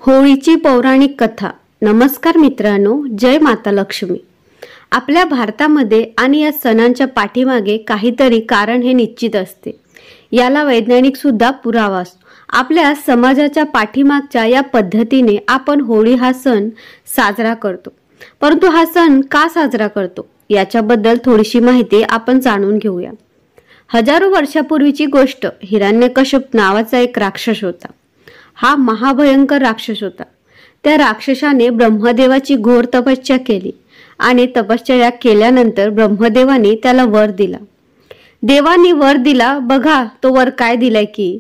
होळीची पौराणिक कथा। नमस्कार मित्रांनो, जय माता लक्ष्मी। आपल्या भारतामध्ये आणि या सणांच्या पाठीमागे काहीतरी कारण हे निश्चित असते। याला वैज्ञानिक सुद्धा पुरावा असतो। आपल्या समाजाच्या पाठीमागच्या या पद्धतीने आपण होळी हा सण साजरा करतो। परंतु हा सण का साजरा करतो याच्याबद्दल थोडीशी माहिती आपण जाणून घेऊया। हजारो वर्षापूर्वीची गोष्ट। हिरण्यकश्यप नावाचा एक राक्षस होता। हा महाभयंकर राक्षस होता। त्या राक्षसाने ब्रह्मदेवाची घोर तपस्या केली आणि तपश्चर्या केल्यानंतर ब्रह्मदेवाने त्याला वर दिला। देवानी वर दिला, बघा तो वर काय दिलाय की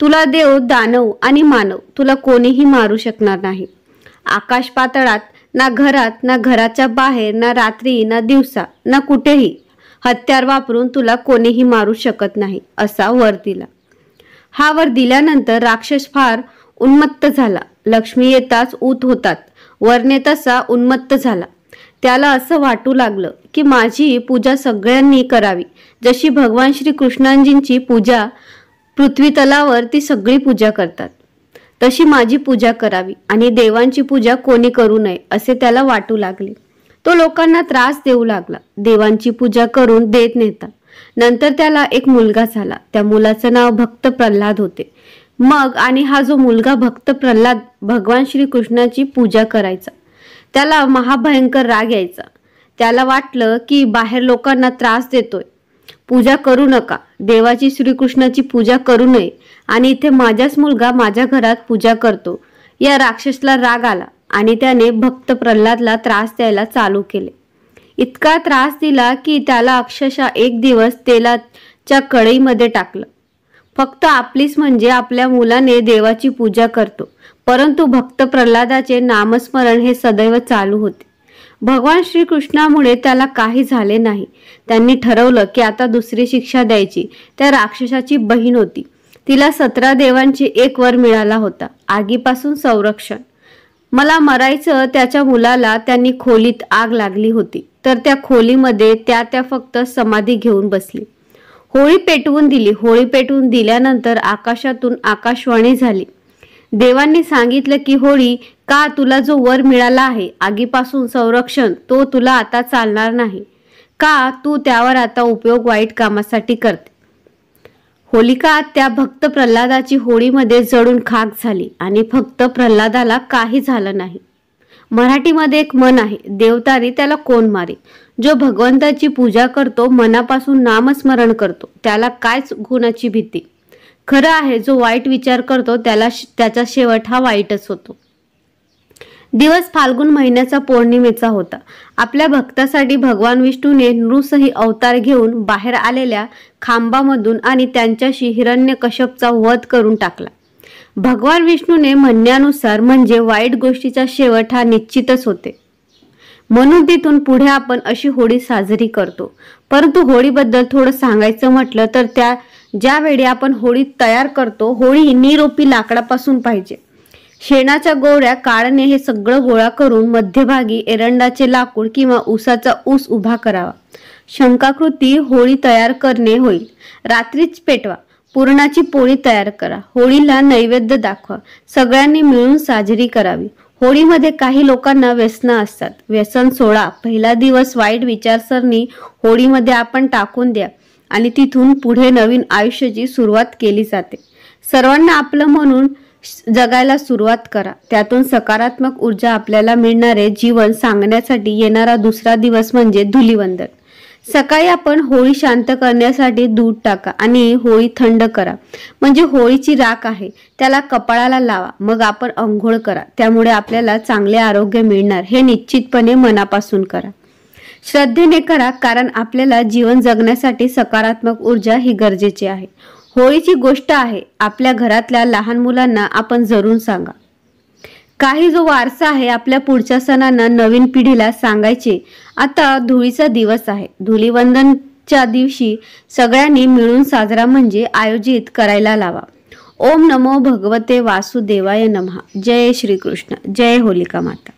तुला देव, दानव आणि मानव तुला कोणीही मारू शकणार नाही। आकाश पातळात, ना घरात, ना घराच्या बाहेर, ना रात्री, ना दिवसा, ना कुठेही हत्यार वापरून तुला कोणीही मारू शकत नाही असा वर दिला। हा वर दिल्यानंतर राक्षस फार उन्मत्त झाला। लक्ष्मी येताच ऊत होतात, वरने तसा उन्मत्त झाला। त्याला असं वाटू लागलं की माझी पूजा सगळ्यांनी करावी। जशी भगवान श्री कृष्णांजींची पूजा पृथ्वी तलावर ती सगळी पूजा करतात, तशी माझी पूजा करावी आणि देवांची पूजा कोणी करू नये असे त्याला वाटू लागले। तो लोकांना त्रास देऊ लागला, देवांची पूजा करून देत नव्हता। नंतर त्याला एक मुलगा झाला। त्या मुलाचं नाव भक्त प्रल्हाद होते। मग आणि हा जो मुलगा भक्त प्रल्हाद भगवान श्री कृष्णाची पूजा करायचा। त्याला महाभयंकर राग यायचा। त्याला वाटलं की बाहेर लोकांना त्रास देतोय, पूजा करू नका, देवाची श्रीकृष्णाची पूजा करू नये आणि इथे माझाच मुलगा माझ्या घरात पूजा करतो। या राक्षसला राग आला आणि त्याने भक्त प्रल्हादला त्रास द्यायला चालू केले। इतका त्रास दिला की त्याला अक्षरशः एक दिवस तेलाच्या कढईमध्ये टाकलं। फक्त आपलीच म्हणजे आपल्या मुलाने देवाची पूजा करतो, परंतु भक्त प्रल्हादाचे नामस्मरण हे सदैव चालू होते। भगवान श्रीकृष्णामुळे त्याला काही झाले नाही। त्यांनी ठरवलं की आता दुसरी शिक्षा द्यायची। त्या राक्षसाची बहीण होती, तिला 17 देवांचे एक वर मिळाला होता, आगीपासून संरक्षण। मला मरायचं त्याच्या मुलाला त्यांनी खोलीत आग लागली होती, तर त्या खोलीमध्ये त्या फक्त समाधी घेऊन बसली। होळी पेटवून दिली। होळी पेटवून दिल्यानंतर आकाशातून आकाशवाणी झाली। देवांनी सांगितलं की होळी, का तुला जो वर मिळाला आहे आगीपासून संरक्षण, तो तुला आता चालणार नाही का? तू त्यावर आता उपयोग वाईट कामासाठी करते। होलिका त्या भक्त प्रल्हादाची होळीमध्ये जळून खाक झाली आणि फक्त प्रल्हादाला काही झालं नाही। मराठीमध्ये एक म्हण आहे, देवतारी त्याला कोण मारे। जो भगवंताची पूजा करतो, मनापासून नामस्मरण करतो, त्याला कायच गुणाची भीती। खरं आहे, जो वाईट विचार करतो त्याचा शेवट हा वाईटच होतो। दिवस फाल्गुन महिन्याचा पौर्णिमेचा होता। आपल्या भक्तासाठी भगवान विष्णूने नृसिंह अवतार घेऊन बाहेर आलेल्या खांबामधून आणि त्यांच्याशी हिरण्यकश्यपचा वध करून टाकला। भगवान विष्णूने म्हणण्यानुसार म्हणजे वाईट गोष्टीचा शेवट हा निश्चितच होते। म्हणून तिथून पुढे आपण अशी होळी साजरी करतो। परंतु होळीबद्दल थोडं सांगायचं म्हटलं तर ज्यावेळी आपण होळी तयार करतो, होळी निरोपी लाकडापासून पाहिजे। शेणाच्या गोवऱ्या, काढणे हे सगळं गोळा करून मध्यभागी एरंडाचे लाकूड किंवा ऊसाचा ऊस उभा करावा। शंखाकृती होळी तयार करणे होईल। रात्रीच पेटवा। पुरणाची पोळी तयार करा। होळीला नैवेद्य दाखवा। सगळ्यांनी मिळून साजरी करावी। होळीमध्ये काही लोकांना व्यसनं असतात, व्यसन सोडा। पहिला दिवस वाईट विचारसरणी होळीमध्ये आपण टाकून द्या आणि तिथून पुढे नवीन आयुष्याची सुरुवात केली जाते। सर्वांना आपलं म्हणून जगायला सुरुवात करा। त्यातून सकारात्मक ऊर्जा आपल्याला मिळणारे जीवन सांगण्यासाठी येणारा दुसरा दिवस म्हणजे धुलीवंदन। सकाळी आपण होळी शांत करण्यासाठी दूध टाका आणि होळी थंड करा। म्हणजे होळीची राख आहे त्याला कपाळाला लावा, मग आपण अंघोळ करा। त्यामुळे आपल्याला चांगले आरोग्य मिळणार हे निश्चितपणे मनापासून करा, श्रद्धेने करा, कारण आपल्याला जीवन जगण्यासाठी सकारात्मक ऊर्जा ही गरजेची आहे। होळीची गोष्ट आहे, आपल्या घरातल्या लहान मुलांना आपण जरूर सांगा। काही जो वारसा आहे आपल्या पुढच्या सणांना नवीन पिढीला सांगायचे। आता धुळीचा दिवस आहे। धुलीवंदनच्या दिवशी सगळ्यांनी मिळून साजरा म्हणजे आयोजित करायला लावा। ओम नमो भगवते वासुदेवाय नमः। जय श्रीकृष्ण। जय होलिका माता।